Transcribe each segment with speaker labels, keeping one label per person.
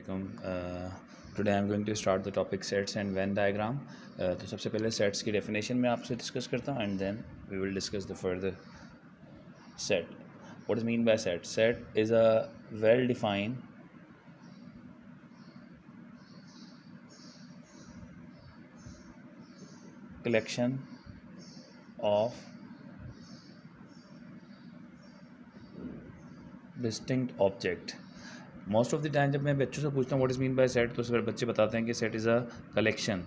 Speaker 1: Today I am going to start the topic sets and Venn diagram. तो सबसे पहले sets की definition मैं आपसे डिस्कस करता हूँ and then we will discuss the further set. What is mean by set? Set is a well defined collection of distinct object. Most of the time जब मैं बच्चों से पूछता हूँ what is mean by set, तो फिर बच्चे बताते हैं कि set is a collection,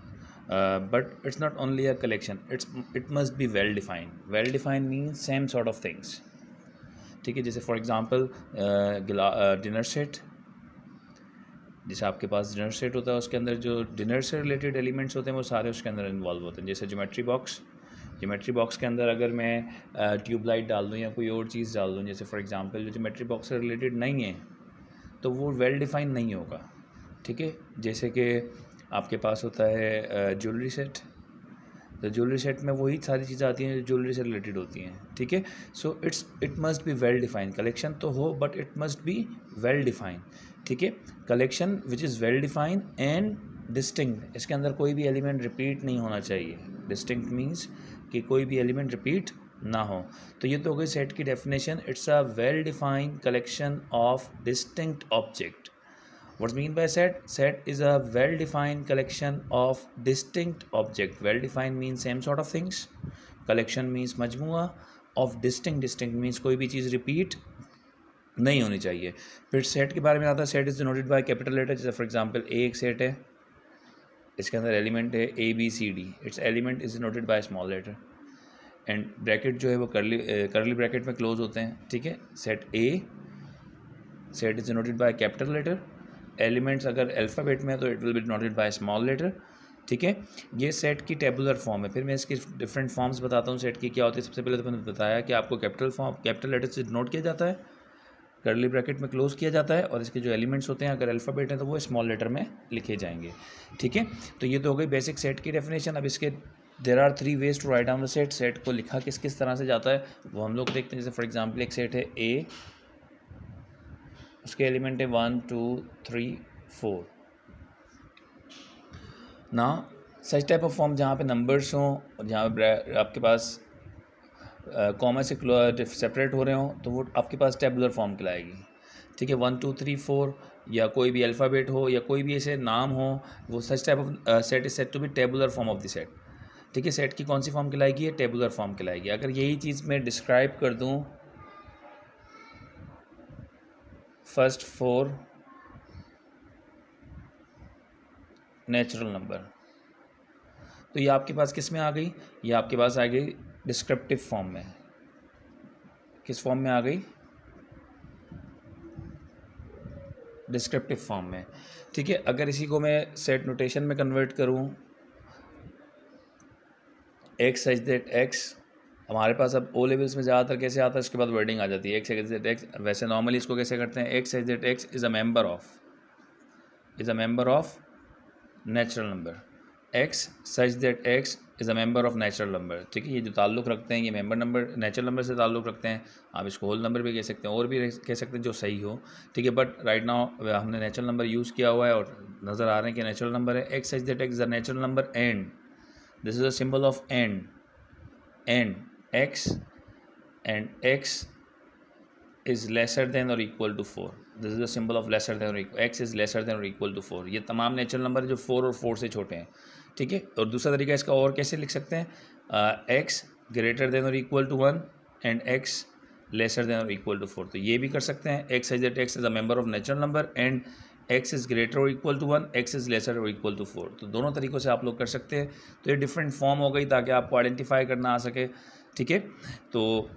Speaker 1: but it's not only a collection, it must be well defined. Well defined means same sort of things. ठीक है, जैसे फॉर एग्जांपल डिनर सेट. जैसे आपके पास डिनर सेट होता है, उसके अंदर जो डिनर से रिलेटेड एलिमेंट्स होते हैं वो सारे उसके अंदर इन्वॉल्व होते हैं. जैसे ज्योमेट्री बॉक्स के अंदर अगर मैं ट्यूबलाइट डाल दूँ या कोई और चीज़ डाल दूँ, जैसे फॉर एग्जांपल जो ज्योमेट्री बॉक्स से रिलेटेड नहीं है तो वो वेल डिफाइन नहीं होगा. ठीक है, जैसे कि आपके पास होता है ज्वेलरी सेट. तो ज्वेलरी सेट में वही सारी चीज़ें आती हैं जो ज्वेलरी से रिलेटेड होती हैं. ठीक है, so it must be well define. Collection तो हो but it must be well define. ठीक है, collection which is well define and distinct. इसके अंदर कोई भी एलिमेंट रिपीट नहीं होना चाहिए. डिस्टिंक्ट मीन्स कि कोई भी एलिमेंट रिपीट ना हो. तो ये तो हो गई सेट की definition. It's a well defined collection of distinct object. What's mean by set? Set is a well-defined collection of distinct object. Well-defined means same sort of things. Collection means majmua of distinct. Distinct means कोई भी चीज़ repeat नहीं होनी चाहिए. फिर set के बारे में आता है. Set is denoted by capital letter. जैसे फॉर एग्जांपल ए एक सेट है, इसके अंदर एलिमेंट है ABCD. Its element is denoted by small letter and bracket जो है वो करली ब्रैकेट में क्लोज होते हैं. ठीक है, set set is denoted by capital letter. Elements अगर अल्फ़ाबेट में है तो it will be denoted by small letter. ठीक है, ये सेट की टेबुलर फॉर्म है. फिर मैं इसकी डिफरेंट फॉर्म्स बताता हूँ सेट की क्या होती है. सबसे पहले तो मैंने बताया कि आपको कैपिटल लेटर से डिनोट किया जाता है, करली ब्रैकेट में क्लोज किया जाता है, और इसके जो एलिमेंट्स होते हैं अगर अल्फ़ाबेट हैं तो वो स्मॉल लेटर में लिखे जाएंगे. ठीक है, तो ये तो हो गई बेसिक सेट की डेफिनेशन. अब इसके there are 3 ways to write down the set. Set को लिखा किस तरह से जाता है वो हम लोग देखते हैं. जैसे फॉर एग्जाम्पल एक सेट है A, उसके एलिमेंट है 1 2 3 4. ना सच टाइप ऑफ फॉर्म जहाँ पे नंबर्स हों और जहाँ पे आपके पास कॉमा से सेपरेट हो रहे हों तो वो आपके पास टेबुलर फॉर्म कहलाएगी. ठीक है, 1 2 3 4 या कोई भी अल्फ़ाबेट हो या कोई भी ऐसे नाम हो, वो such type of set is set to be tabular form of the set. ठीक है, सेट की कौन सी फॉर्म कहलाएगी? ये टेबुलर फॉर्म कहलाएगी. अगर यही चीज़ मैं डिस्क्राइब कर दूँ फर्स्ट 4 नेचुरल नंबर, तो ये आपके पास किस में आ गई? ये आपके पास आ गई डिस्क्रिप्टिव फॉर्म में. किस फॉर्म में आ गई? डिस्क्रिप्टिव फॉर्म में. ठीक है, अगर इसी को मैं सेट नोटेशन में कन्वर्ट करूँ, एक्स सच दैट एक्स, हमारे पास अब ओ लेवल्स में ज़्यादातर कैसे आता है, इसके बाद वर्डिंग आ जाती है एक्स सच दैट एक्स. वैसे नॉर्मली इसको कैसे करते हैं? X such that x is a member of natural number. X such that x is a member of natural number. ठीक है, ये जो ताल्लुक़ रखते हैं ये मेंबर नंबर नेचुरल नंबर से ताल्लुक़ रखते हैं. आप इसको होल नंबर भी कह सकते हैं और भी कह सकते हैं जो सही हो. ठीक है, बट राइट नाउ हमने नेचुरल नंबर यूज़ किया हुआ है और नज़र आ रहे हैं कि नेचुरल नंबर है. X such that x is a natural number and this is a symbol of and x is lesser than or equal to 4. This is a symbol of lesser than or equal. X is lesser than or equal to 4. ये तमाम natural number जो 4 और 4 से छोटे हैं. ठीक है, और दूसरा तरीका इसका और कैसे लिख सकते हैं? x ग्रेटर देन और equal to 1 and x lesser than और इक्वल टू 4. तो ये भी कर सकते हैं. x such that x is a member of natural number and x is greater और equal to 1, x is lesser और इक्वल टू 4. तो दोनों तरीक़ों से आप लोग कर सकते हैं. तो ये डिफरेंट फॉर्म हो गई ताकि आपको आइडेंटिफाई करना आ सके. ठीक है, तो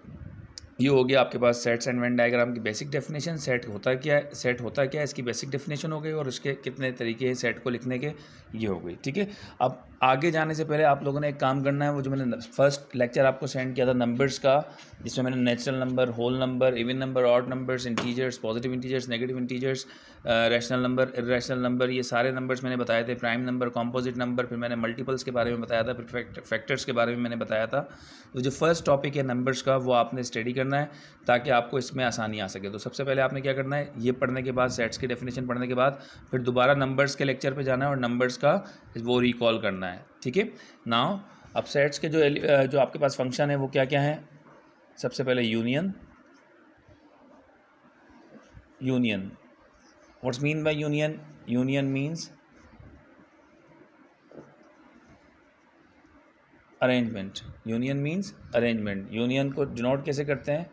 Speaker 1: ये हो गया आपके पास सेट्स एंड वेन डायग्राम की बेसिक डेफिनेशन. सेट होता क्या है, इसकी बेसिक डेफिनेशन हो गई, और उसके कितने तरीके हैं सेट को लिखने के, ये हो गई. ठीक है, अब आगे जाने से पहले आप लोगों ने एक काम करना है. वो जो मैंने फर्स्ट लेक्चर आपको सेंड किया था नंबर्स का, जिसमें मैंने natural number, whole number, even number, odd numbers, integers, positive integers, negative integers, rational number, irrational number, ये सारे नंबर्स मैंने बताए थे. प्राइम नंबर, कॉम्पोजिट नंबर, फिर मैंने मल्टीपल्स के बारे में बताया था, फिर फैक्टर्स के बारे में मैंने बताया था. तो जो फर्स्ट टॉपिक है नंबर्स का वो आपने स्टडी करना है ताकि आपको इसमें आसानी आ सके। तो सबसे पहले आपने क्या करना है, ये पढ़ने के बाद, सेट्स की डेफिनेशन पढ़ने के बाद फिर दोबारा नंबर्स के लेक्चर पे जाना है और नंबर्स का वो रिकॉल करना है, ठीक है। नाउ अब सेट्स के जो आपके पास फंक्शन है वो क्या क्या है। सबसे पहले union. What's mean by union? Union means arrangement. Union means arrangement. Union को डिनोट कैसे करते हैं?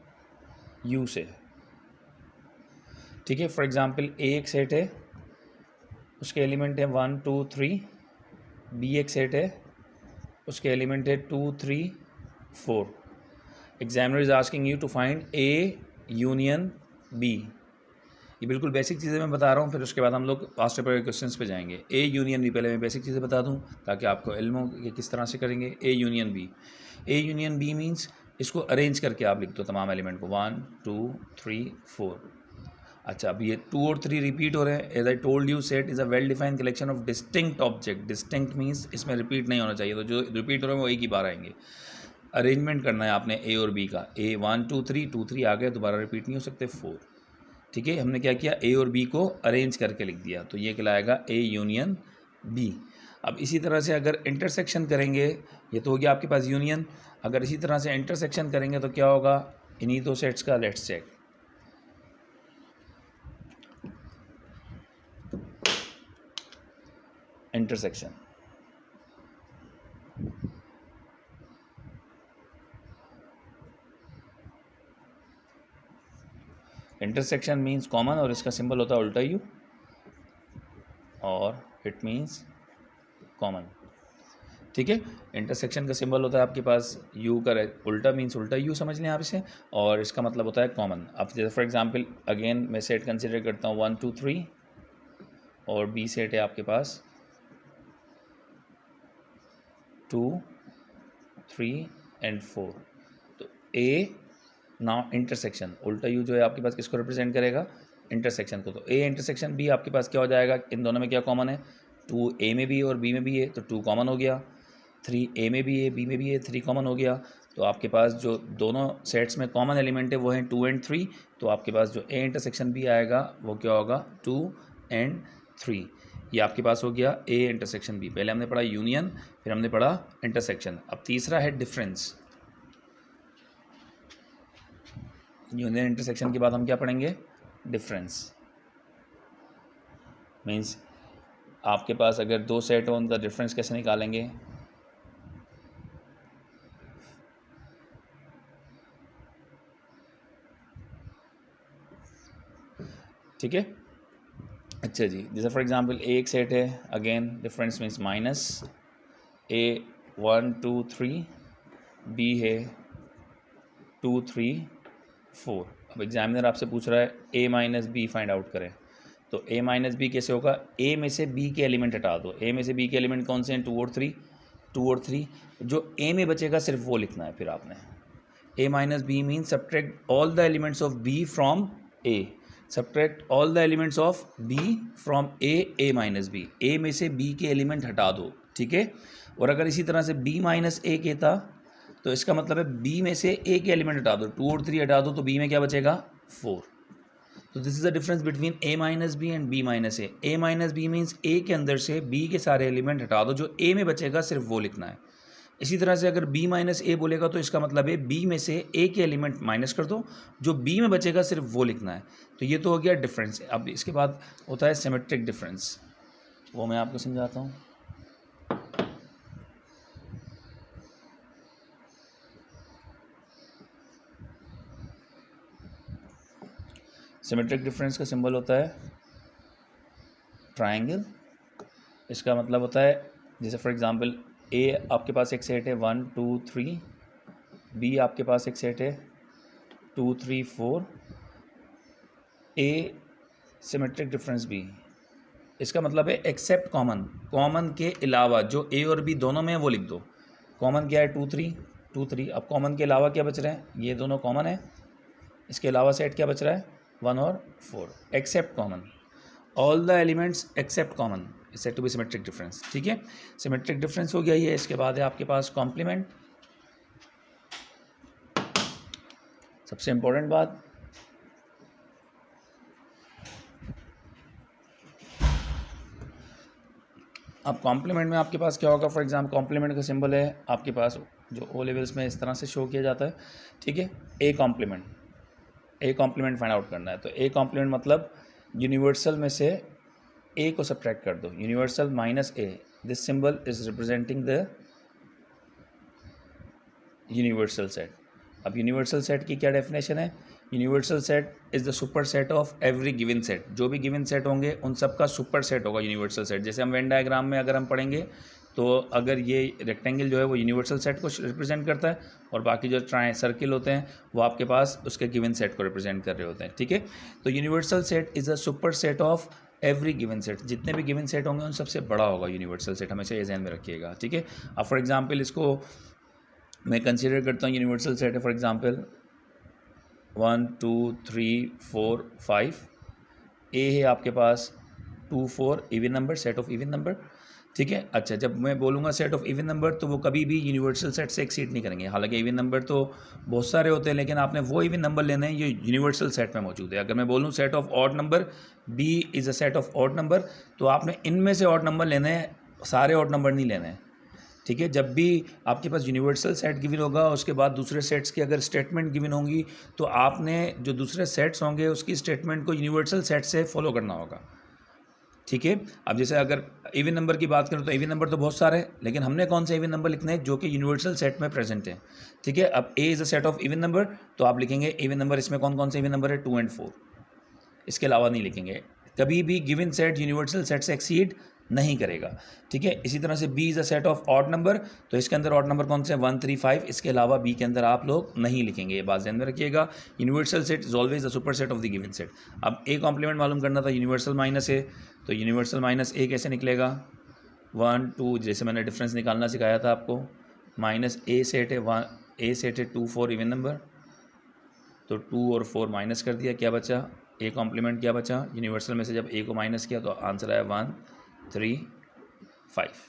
Speaker 1: यू से, ठीक है। फॉर एग्जांपल ए एक सेट है, उसके एलिमेंट है 1 2 3। बी एक सेट है, उसके एलिमेंट है 2 3 4। Examiner is asking you to find A union B. ये बिल्कुल बेसिक चीज़ें मैं बता रहा हूँ, फिर उसके बाद हम लोग पास्ट पेपर के क्वेश्चंस पे जाएंगे। ए यूनियन बी, पहले मैं बेसिक चीज़ें बता दूँ ताकि आपको इल्म हो कि किस तरह से करेंगे। A union B. A union B means इसको अरेंज करके आप लिख दो तमाम एलिमेंट को, 1 2 3 4। अच्छा, अब ये 2 और 3 रिपीट हो रहे हैं। As I told you, set is a well defined collection of distinct object. Distinct means इसमें रिपीट नहीं होना चाहिए, तो जो रिपीट हो रहे हैं वो एक ही बार आएंगे। अरेंजमेंट करना है आपने ए और बी का। ए 1 2 3, 2 3 आ गए, दोबारा रिपीट नहीं हो सकते, 4, ठीक है। हमने क्या किया, ए और बी को अरेंज करके लिख दिया, तो ये कहलाएगा ए यूनियन बी। अब इसी तरह से अगर इंटरसेक्शन करेंगे, ये तो हो गया आपके पास यूनियन। अगर इसी तरह से इंटरसेक्शन करेंगे तो क्या होगा इन्हीं दो सेट्स का? Let's check. Intersection, intersection means common और इसका सिंबल होता है उल्टा यू, और इट मीन्स कॉमन, ठीक है। इंटरसेक्शन का सिंबल होता है आपके पास यू का उल्टा, मीन्स उल्टा यू समझ लें आप इसे, और इसका मतलब होता है कॉमन। अब जैसे फॉर एग्जांपल अगेन मैं सेट कंसिडर करता हूँ 1 2 3, और बी सेट है आपके पास 2 3 एंड 4। तो ए नाउ इंटरसेक्शन, उल्टा यू जो है आपके पास किसको रिप्रेजेंट करेगा? इंटरसेक्शन को। तो ए इंटरसेक्शन बी आपके पास क्या हो जाएगा? इन दोनों में क्या कॉमन है? 2 ए में भी है और बी में भी है, तो 2 कॉमन हो गया। 3 ए में भी है, बी में भी है, 3 कॉमन हो गया। तो आपके पास जो दोनों सेट्स में कॉमन एलिमेंट है वो है 2 एंड 3। तो आपके पास जो ए इंटरसेक्शन बी आएगा वो क्या होगा? 2 एंड 3। ये आपके पास हो गया ए इंटरसेक्शन बी। पहले हमने पढ़ा यूनियन, फिर हमने पढ़ा इंटरसेक्शन। अब तीसरा है डिफरेंस। यूनियन इंटरसेक्शन के बाद हम क्या पढ़ेंगे? डिफरेंस। मीन्स आपके पास अगर दो सेट हो, उनका डिफरेंस कैसे निकालेंगे? ठीक है, अच्छा जी। जैसे फॉर एग्जांपल एक सेट है, अगेन डिफरेंस मीन्स माइनस ए 1 2 3, बी है 2 3 4। अब एग्जामिनर आपसे पूछ रहा है ए माइनस बी फाइंड आउट करें, तो ए माइनस बी कैसे होगा? ए में से बी के एलिमेंट हटा दो। ए में से बी के एलिमेंट कौन से हैं? 2 और 3। 2 और 3, जो ए में बचेगा सिर्फ वो लिखना है। फिर आपने A minus B mean subtract all the elements of B from A. Subtract all the elements of B from A minus B. A में से बी के एलिमेंट हटा दो, ठीक है। और अगर इसी तरह से बी माइनस ए कहता तो इसका मतलब है बी में से ए के एलिमेंट हटा दो, 2 और 3 हटा दो, तो बी में क्या बचेगा? 4। तो this is the difference between A minus B and B minus A. A minus B means A के अंदर से बी के सारे एलिमेंट हटा दो, जो ए में बचेगा सिर्फ वो लिखना है। इसी तरह से अगर बी माइनस ए बोलेगा तो इसका मतलब है बी में से ए के एलिमेंट माइनस कर दो, जो बी में बचेगा सिर्फ वो लिखना है। तो ये तो हो गया डिफरेंस। अब इसके बाद होता है सिमेट्रिक डिफरेंस, वो मैं आपको समझाता हूँ। सिमेट्रिक डिफरेंस का सिंबल होता है ट्रायंगल। इसका मतलब होता है जैसे फॉर एग्जांपल ए आपके पास एक सेट है 1 2 3, बी आपके पास एक सेट है 2 3 4, ए सिमेट्रिक डिफरेंस बी। इसका मतलब है एक्सेप्ट कॉमन, कॉमन के अलावा जो ए और बी दोनों में है वो लिख दो। कॉमन क्या है? 2 3 2 3। अब कॉमन के अलावा क्या बच रहे हैं? ये दोनों कॉमन है, इसके अलावा सेट क्या बच रहा है? 1 और 4। Except common, all the elements except common is said to be symmetric difference, ठीक है। सिमेट्रिक डिफरेंस हो गया ये। इसके बाद है आपके पास कॉम्प्लीमेंट। सबसे इम्पोर्टेंट बात, अब कॉम्प्लीमेंट में आपके पास क्या होगा, फॉर एग्जाम्पल कॉम्प्लीमेंट का सिंबल है आपके पास जो ओ लेवल्स में इस तरह से शो किया जाता है, ठीक है। ए कॉम्प्लीमेंट फाइंड आउट करना है, तो ए कॉम्प्लीमेंट मतलब यूनिवर्सल में से ए को सब्ट्रैक्ट कर दो, universal minus A, this symbol is representing the universal set. अब यूनिवर्सल सेट की क्या डेफिनेशन है, universal set is the super set of every given set, जो भी गिवन सेट होंगे उन सब का सुपर सेट होगा यूनिवर्सल सेट। जैसे हम वेन डायग्राम में अगर हम पढ़ेंगे तो अगर ये रेक्टेंगल जो है वो यूनिवर्सल सेट को रिप्रेजेंट करता है और बाकी जो सर्किल होते हैं वो आपके पास उसके गिवन सेट को रिप्रेजेंट कर रहे होते हैं, ठीक है। तो universal set is a super set of every given set, जितने भी गिवन सेट होंगे उन सबसे बड़ा होगा यूनिवर्सल सेट, हमेशा ये ध्यान में रखिएगा, ठीक है। अब फॉर एग्जाम्पल इसको मैं कंसिडर करता हूँ यूनिवर्सल सेट है, फॉर एग्जांपल 1 2 3 4 5, ए है आपके पास 2 4 even number, set of even number, ठीक है। अच्छा, जब मैं बोलूँगा सेट ऑफ इवन नंबर तो वो कभी भी यूनिवर्सल सेट से एक्सीड नहीं करेंगे, हालांकि इवन नंबर तो बहुत सारे होते हैं लेकिन आपने वो इवन नंबर लेने हैं ये यूनिवर्सल सेट में मौजूद है। अगर मैं बोलूँ set of odd number, B is a set of odd number, तो आपने इनमें से ऑड नंबर लेने हैं, सारे ऑड नंबर नहीं लेने हैं, ठीक है। जब भी आपके पास यूनिवर्सल सेट गिवन होगा उसके बाद दूसरे सेट्स की अगर स्टेटमेंट गिवन होंगी तो आपने जो दूसरे सेट्स होंगे उसकी स्टेटमेंट को यूनिवर्सल सेट से फॉलो करना होगा, ठीक है। अब जैसे अगर इवन नंबर की बात करें तो इवन नंबर तो बहुत सारे हैं लेकिन हमने कौन से इवन नंबर लिखने हैं जो कि यूनिवर्सल सेट में प्रेजेंट है, ठीक है। अब A is a set of even number, तो आप लिखेंगे इवन नंबर, इसमें कौन कौन से इवन नंबर है 2 और 4, इसके अलावा नहीं लिखेंगे। कभी भी गिवन सेट यूनिवर्सल सेट से एक्सीड नहीं करेगा, ठीक है। इसी तरह से B is a set of odd number, तो इसके अंदर ऑड नंबर कौन से 1 3 5, इसके अलावा बी के अंदर आप लोग नहीं लिखेंगे, ये बात ध्यान में रखिएगा। Universal set is always the super set of the given set. अब ए कॉम्प्लीमेंट मालूम करना था, यूनिवर्सल माइनस ए, तो यूनिवर्सल माइनस ए कैसे निकलेगा, 1 2, जैसे मैंने डिफरेंस निकालना सिखाया था आपको, माइनस ए सेट है 1, ए सेट है 2 4 इवन नंबर, तो 2 और 4 माइनस कर दिया, क्या बचा, ए कॉम्प्लीमेंट क्या बचा, यूनिवर्सल में से जब ए को माइनस किया तो आंसर आया 1 3 5,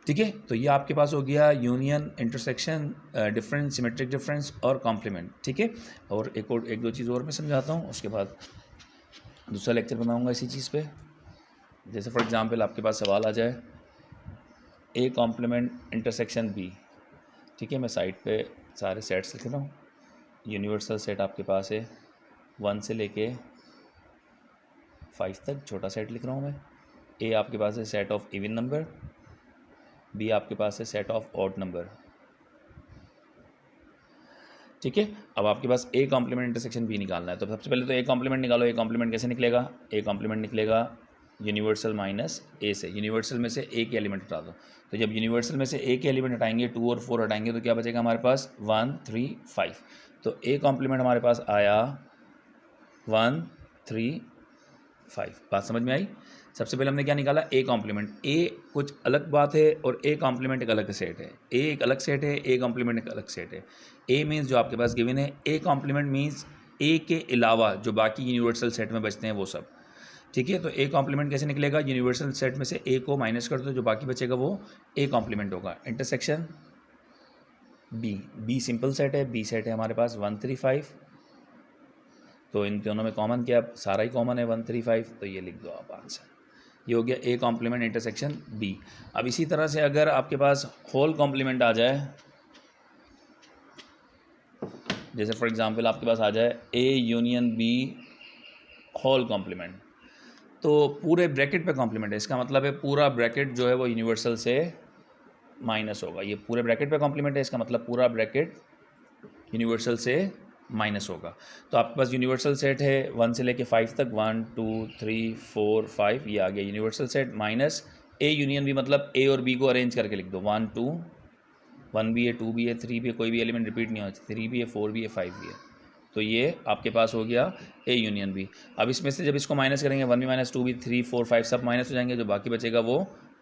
Speaker 1: ठीक है। तो ये आपके पास हो गया union, intersection, difference, symmetric difference और कॉम्प्लीमेंट, ठीक है। और एक दो चीज़ और मैं समझाता हूँ, उसके बाद दूसरा लेक्चर बनाऊँगा इसी चीज़ पे। जैसे फॉर एग्जांपल आपके पास सवाल आ जाए ए कॉम्प्लीमेंट इंटरसेक्शन बी, ठीक है। मैं साइड पे सारे सेट्स लिख रहा हूँ, यूनिवर्सल सेट आपके पास है 1 से लेके 5 तक, छोटा सेट लिख रहा हूँ मैं। ए आपके पास है set of even number, B आपके पास है सेट ऑफ ऑड नंबर, ठीक है। अब आपके पास ए कॉम्प्लीमेंट इंटरसेक्शन बी निकालना है, तो सबसे पहले तो ए कॉम्प्लीमेंट निकालो। ए कॉम्प्लीमेंट कैसे निकलेगा, ए कॉम्प्लीमेंट निकलेगा यूनिवर्सल माइनस ए से, यूनिवर्सल में से ए के एलिमेंट हटा दो, तो जब यूनिवर्सल में से ए के एलिमेंट हटाएंगे 2 और 4 हटाएंगे तो क्या बचेगा हमारे पास 1 3 5, तो ए कॉम्प्लीमेंट हमारे पास आया 1 3 5। बात समझ में आई। सबसे पहले हमने क्या निकाला, ए कॉम्प्लीमेंट। ए कुछ अलग बात है और ए कॉम्प्लीमेंट एक अलग सेट है, ए एक अलग सेट है, ए कॉम्प्लीमेंट एक अलग सेट है। ए मीन्स जो आपके पास गिवन है, ए कॉम्प्लीमेंट मीन्स ए के अलावा जो बाकी यूनिवर्सल सेट में बचते हैं वो सब, ठीक है। तो ए कॉम्प्लीमेंट कैसे निकलेगा, यूनिवर्सल सेट में से ए को माइनस कर दो, जो बाकी बचेगा वो ए कॉम्प्लीमेंट होगा। Intersection B, B simple set है, बी सेट है हमारे पास 1 3 5, तो इन दोनों में कॉमन क्या, सारा ही कॉमन है 1 3 5, तो ये लिख दो आप आंसर, ये हो गया ए कॉम्प्लीमेंट इंटरसेक्शन बी। अब इसी तरह से अगर आपके पास होल कॉम्प्लीमेंट आ जाए, जैसे फॉर एग्जांपल आपके पास आ जाए A union B whole complement, तो पूरे ब्रैकेट पे कॉम्प्लीमेंट है, इसका मतलब है पूरा ब्रैकेट जो है वो यूनिवर्सल से माइनस होगा। ये पूरे ब्रैकेट पे कॉम्प्लीमेंट है, इसका मतलब पूरा ब्रैकेट यूनिवर्सल से माइनस होगा। तो आपके पास यूनिवर्सल सेट है 1 से लेके 5 तक, 1 2 3 4 5, ये आ गया universal set minus A union B, मतलब ए और बी को अरेंज करके लिख दो, 1 2, 1 भी है 2 भी है 3 भी है, कोई भी एलिमेंट रिपीट नहीं होता, 3 भी है 4 भी है 5 भी है, तो ये आपके पास हो गया ए यूनियन बी। अब इसमें से जब इसको माइनस करेंगे 1 भी माइनस 2 भी 3 4 5 सब माइनस हो जाएंगे, जो बाकी बचेगा वो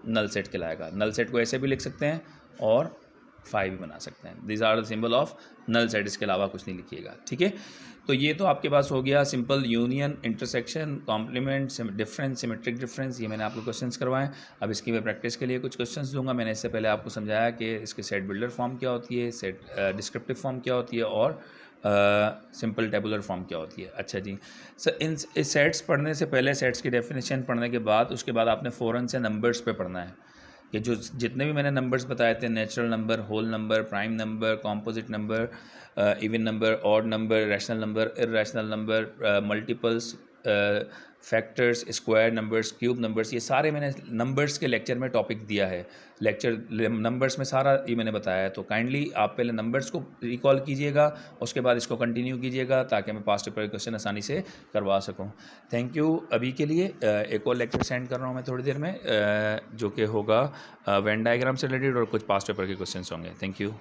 Speaker 1: नल सेट कहलाएगा। नल सेट को ऐसे भी लिख सकते हैं और 5 भी बना सकते हैं, these are the symbol of null set, इसके अलावा कुछ नहीं लिखिएगा, ठीक है। तो ये तो आपके पास हो गया simple union, intersection, complement, difference, symmetric difference, ये मैंने आपको क्वेश्चंस करवाएं। अब इसकी मैं प्रैक्टिस के लिए कुछ क्वेश्चंस दूंगा। मैंने इससे पहले आपको समझाया कि इसके सेट बिल्डर फॉर्म क्या होती है, सेट डिस्क्रिप्टिव फॉर्म क्या होती है और सिंपल टेबुलर फॉर्म क्या होती है। अच्छा जी सर, इन सेट्स पढ़ने से पहले, सेट्स की डेफिनेशन पढ़ने के बाद, उसके बाद आपने फ़ौरन से नंबर्स पे पढ़ना है कि जो जितने भी मैंने नंबर्स बताए थे, natural number, whole number, prime number, composite number, even number, odd number, rational number, irrational number, multiples, factors, square numbers, cube numbers, ये सारे मैंने नंबर्स के लेक्चर में टॉपिक दिया है। लेक्चर नंबर्स में सारा ये मैंने बताया है। तो काइंडली आप पहले नंबर्स को रिकॉल कीजिएगा, उसके बाद इसको कंटिन्यू कीजिएगा ताकि मैं पास्ट पेपर क्वेश्चन आसानी से करवा सकूं। Thank you. अभी के लिए एक और लेक्चर सेंड कर रहा हूं मैं थोड़ी देर में, जो कि होगा वेन डायग्राम से रिलेटेड और कुछ पास्ट पेपर के क्वेश्चन होंगे। Thank you.